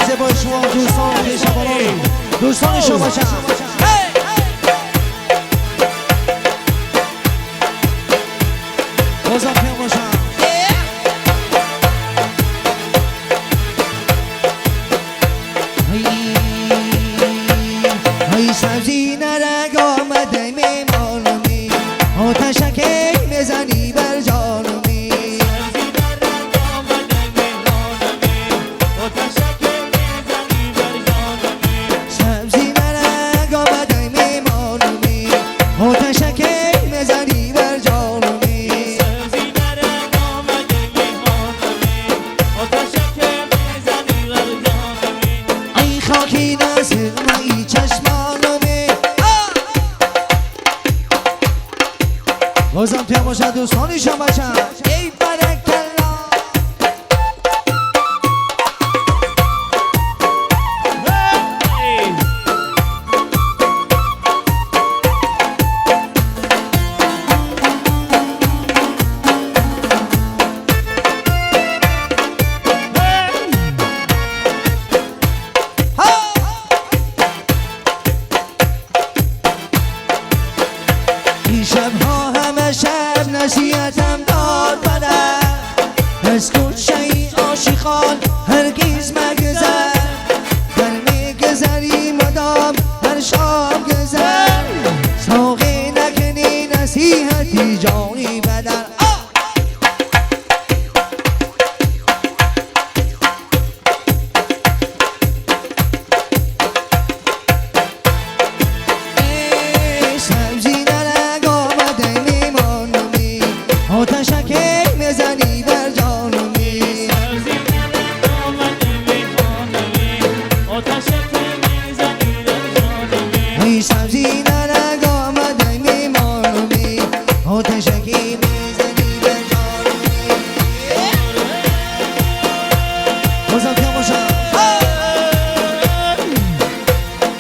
زیبای شما دوستان پیشواران دوستان شما باشن بازم پیام باشن های سبزی نرگ آمده میمانمی آتشکی میزنی بر جانمی سبزی نرگ آمده میمانمی آتشکی میزنی بر جانمی ای خاکی نازل مایی چشمانمی بازم پیام باشد دوستانیشان باشن ای برکلا این شبها همه شب نصیحتم داد بدر از کوچه عاشقان هرگز مگذر در میگذری مدام هر شام گذر ساقی نکنی نصیحتی جانی بدر آتشکی میزنی بر جانمی ای سبزی نرگ آمده میمانمی آتشکی میزنی بر جانمی بازم کم باشم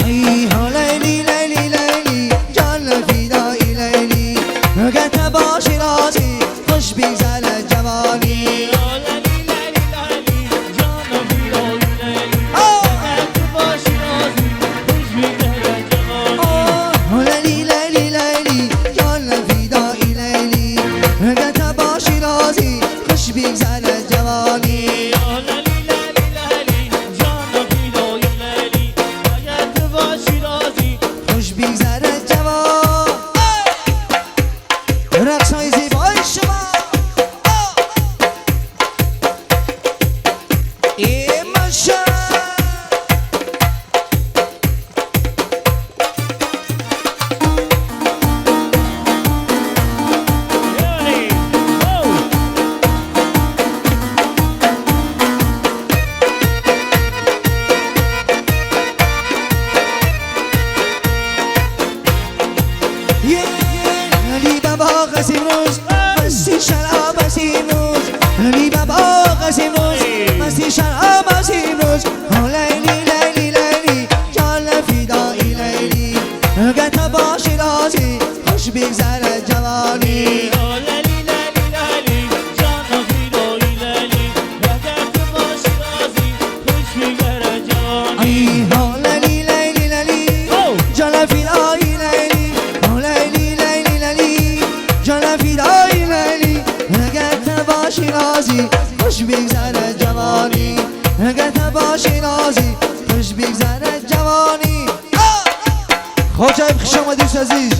ای ها لیلی لیلی لیلی جان فیدایی لیلی اگر تباشی رازی خوش بیزد جوانی لیلی لیلی لیلی جان فیدایی لیلی اگر تباشی رازی خوش بیزد جوانی خوش بیزد جوان رقصای زیبای شما علی بابا قسیم روز مستی شراب قسیم روز علی بابا قسیم روز مستی شراب قسیم روز لیلی لیلی لیلی جان فیدایی لیلی اگر تو باشی رازی خوش بگذرد جوانی ای ها لیلی لیلی لیلی جان فیدایی لیلی لیلی لیلی لیلی جان فیدایی لیلی اگر تو باشی رازی خوش بگذرد جوانی اگر تو باشی رازی خوش بگذرد جوانی خواجه خوش آمدید عزیز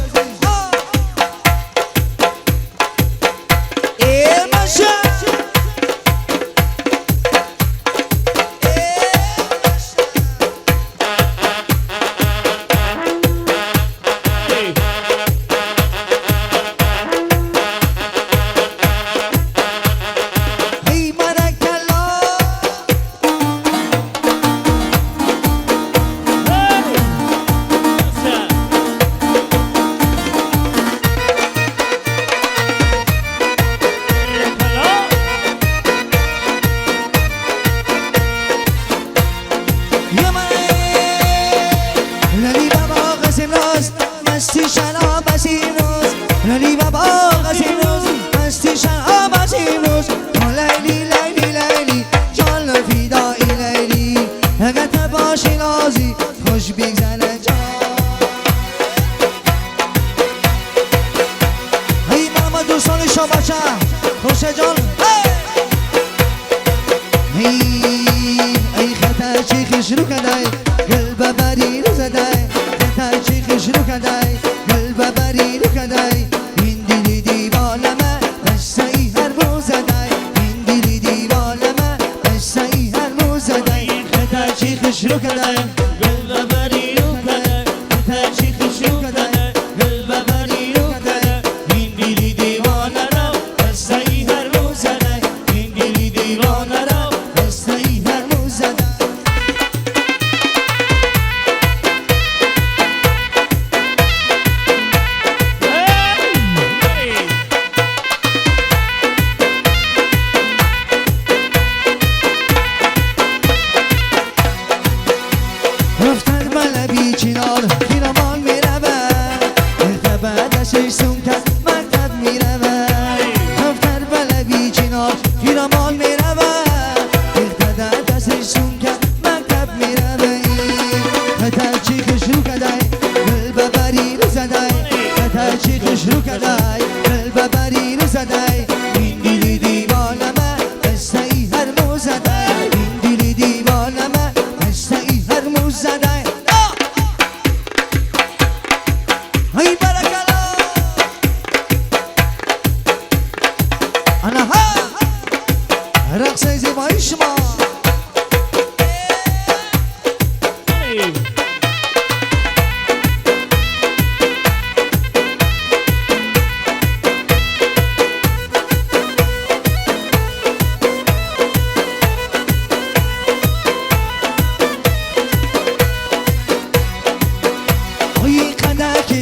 بچه جان ای خطر چیخش رو کدای گل ببری رو زدای خطر چیخش رو کدای گل ببری رو کدای این دیلی دیوالمه بستایی هر مو زدای این دیلی دیوالمه بستایی هر مو زدای خطر چیخش رو کدای گل ببری رو کدای خطر چیخش رو کدای گل ببری رو کدای این دیلی دیوانه رو بستایی هر مو زدای این دیلی دیوانه رو بستایی هر مو زدای رفتن بلبی چینار پیرامان میرود ارتبه دستش سون کس مکتب میرود رفتن بلبی چینار پیرامان میرود ارتبه دستش سون کس مکتب میرود خطر چیخش رو کدای گل ببری رو زدای خطر چیخش رو کدای گل ببری رو زدای این دیلی دیوانمه بستایی هر مو زدای این دیلی دیوانمه بستایی هر مو زدای ای برکلا انا ها رقص زیبایی شما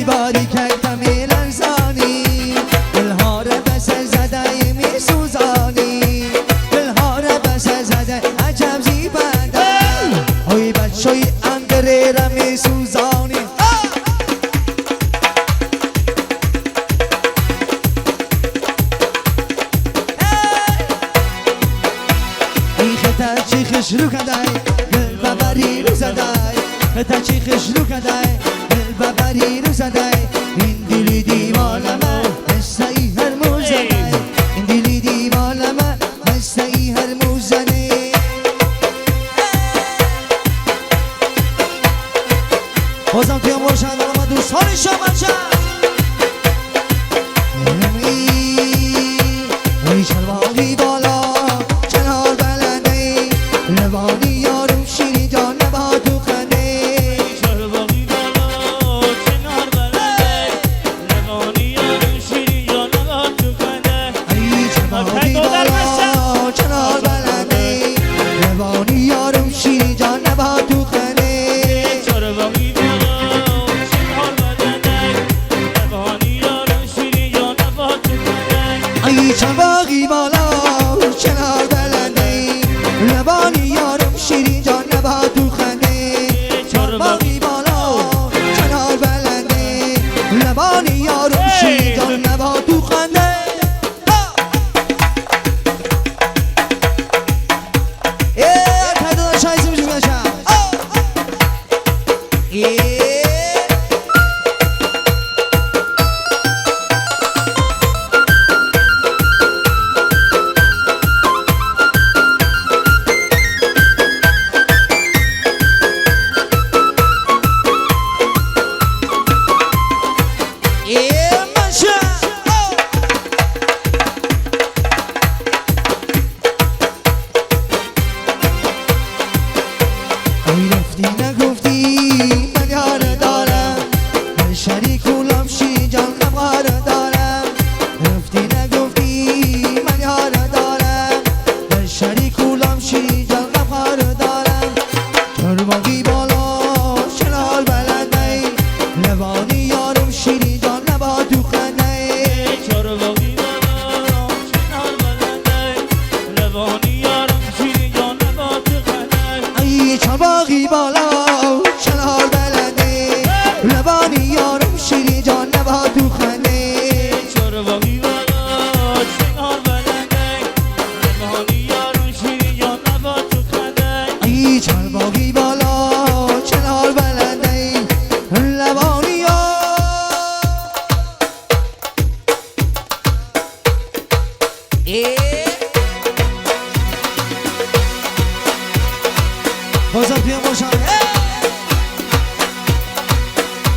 باری کردم لرزانی دلها را بس زده می سوزانی دلها را بس زده عجب زیبنده ای بچه انگره را می سوزانی ای خطر چیخش رو کدای گل ببری رو زدای خطر چیخش رو کدای ببری رو زدای این دیلی دیوالمه بستایی هر مو زدای این دیلی دیوالمه بستایی هر مو زدای بازم توی مرشد آمد دوستان شما ای چرواقی بالا چنار بلنده لبانی یارم شیری جان نبا تو خنده چنار بلنده لبانی یارم شیری جان نبا تو خنده چرواقی بالا چنار بلنده لبانی یارم شیری جان نبا تو خنده ای چرواقی بالا چنار بلنده لبانی یارم شیری جان نبا تو خنده چرواقی بالا چنار بلنده لبانی یارم شیری جان نبا تو خنده چرواقی بالا چنار بلنده لبانی یارم شیری جان نبا تو خنده چرواقی بالا چنار بلنده لبانی یارم شیری جان نبا تو خنده ای چرواقی بالا چنار بلنده لبانی یارم بازم توی ماشان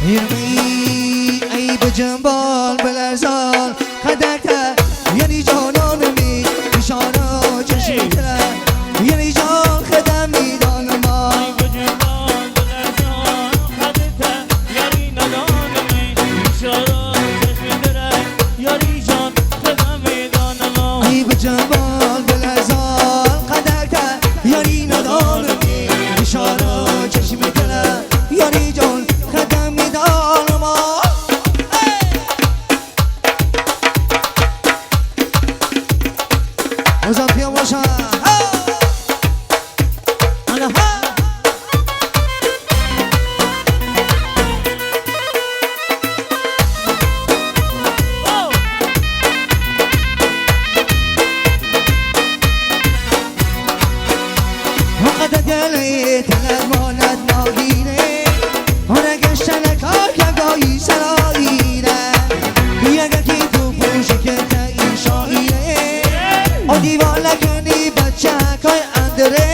یرمی ای به جنبال بلرزان خدکتر یعنی جانان می نشانا چشمی تره یعنی جان خدم میدان ما ای به جنبال بلرزان خدکتر یعنی ندان می نشانا چشمی تره یعنی جان خدم میدان ما بازم توی ماشان وقت دلی تلت مالت ناگیره هنه گشتن کار که گاهی سراییره بیگه کی تو پوشی که تایی شاییره او دیوان لکنی بچه کای اندره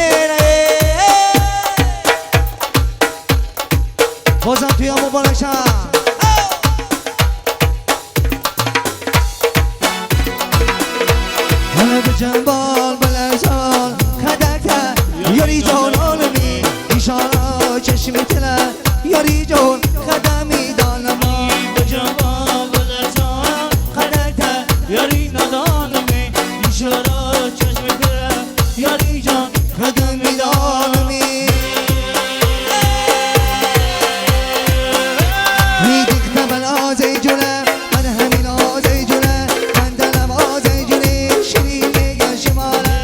بازم توی مبارک شد هنه به جنبال بلرزان خدکتر یاری جانان می ایشانا چشمی تله یاری جان خدمی دانم خدمی دانمی میدیختم بلازه جونه من همین آزه جونه من دلم آزه جونه شیرین میگن شماره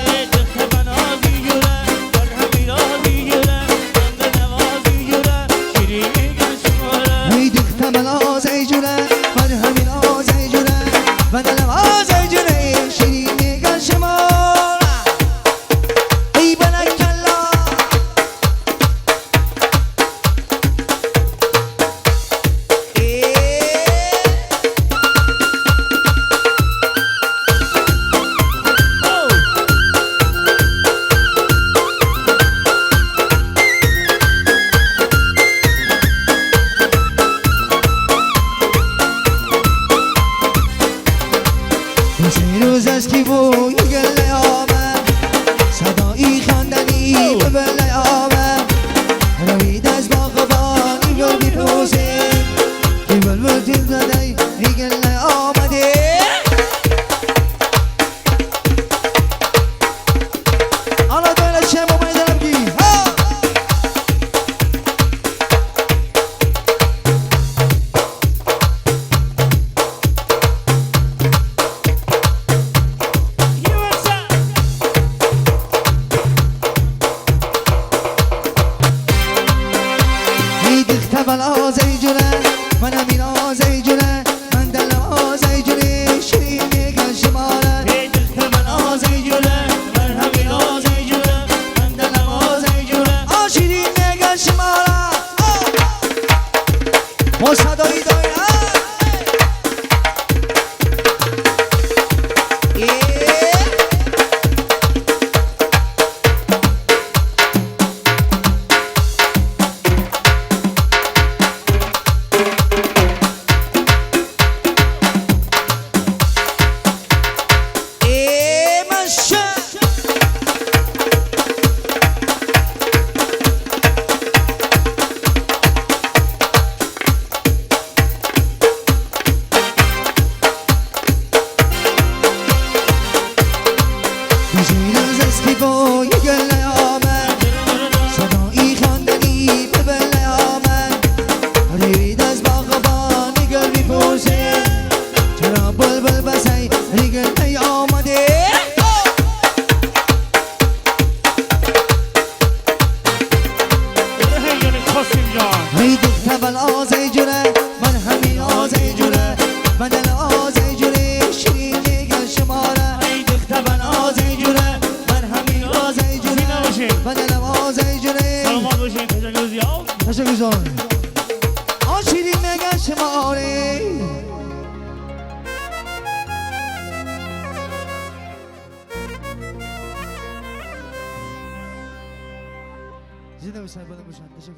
میدیختم بلازه جونه من همین آزه جونه من دلم آزه جونه شیرین میگن شماره ای بلکلا سه روز از کی بوی گله آمد صدایی خواندنی به بله آمد روید از باغبانی گل بیپوزه که بلبل تیل زده ای گله آمده حالا دویل چه موبایل دارم کی میدیخته بل آزه جونه من همین آزه جونه من دلم آزه جونه شیرین میگن شماره شیرین میگن شماره با صدایی دایی روز از کی بوی گله آمد صدایی خواندنی به بله آمد روید از باغبانی گل بیپرسه چرا بلبل بسی ریگل نیامده ای دختر بل آزه جونه من همین آزه جونه من دل آزه جونه شیرین میگن شماره ای دختر بل آزه جونه من همین آزه جونه من دل آزه جونه تشکر جان آن شیرین میگن شماره زنده باشن بالا باشن تشکر